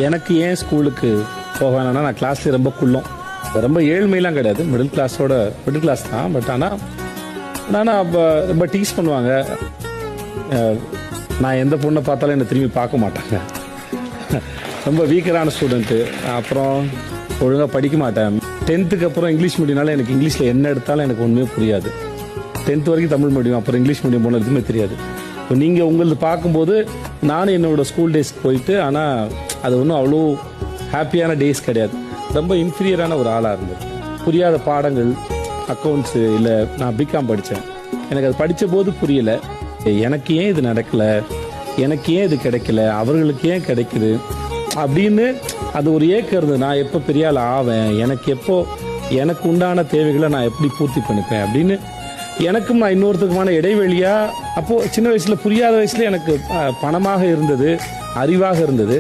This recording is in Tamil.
எனக்கு ஏன் ஸ்கூலுக்கு போக வேணாம்னா, நான் கிளாஸ்ல ரொம்ப குள்ளம். ரொம்ப ஏழ்மையெல்லாம் கிடையாது, மிடில் கிளாஸ் தான். பட் ஆனால் அப்போ ரொம்ப டீஸ் பண்ணுவாங்க. நான் எந்த பொண்ணை பார்த்தாலும் என்னை திரும்பி பார்க்க மாட்டாங்க. ரொம்ப வீக்கரான ஸ்டூடெண்ட்டு. அப்புறம் ஒழுங்காக படிக்க மாட்டேன். 10th அப்புறம் இங்கிலீஷ் மீடியம்னால எனக்கு இங்கிலீஷில் என்ன எடுத்தாலும் எனக்கு ஒன்றுமே புரியாது. 10th வரைக்கும் தமிழ் மீடியம், அப்புறம் இங்கிலீஷ் மீடியம் போன எதுவுமே தெரியாது. இப்போ நீங்கள் உங்களது பார்க்கும்போது நானும் என்னோடய ஸ்கூல் டேஸ்க்கு போயிட்டு, ஆனால் அது ஒன்றும் அவ்வளோ ஹாப்பியான டேஸ் கிடையாது. ரொம்ப இன்ஃபீரியரான ஒரு ஆளாக இருந்தது. புரியாத பாடங்கள், அக்கௌண்ட்ஸு, இல்லை நான் பிகாம் படித்தேன். எனக்கு அது படித்த போது புரியலை, எனக்கு ஏன் இது நடக்கலை, எனக்கு ஏன் இது கிடைக்கல, அவர்களுக்கு ஏன் கிடைக்குது அப்படின்னு அது ஒரு ஏக்கம் இருந்தது. நான் எப்போ பெரிய ஆள் ஆவேன், எனக்கு உண்டான தேவைகளை நான் எப்படி பூர்த்தி பண்ணிப்பேன் அப்படின்னு எனக்கும் நான் இன்னொருத்தருக்குமான இடைவெளியாக அப்போது சின்ன வயசில் புரியாத வயசில் எனக்கு பணமாக இருந்தது, அறிவாக இருந்தது.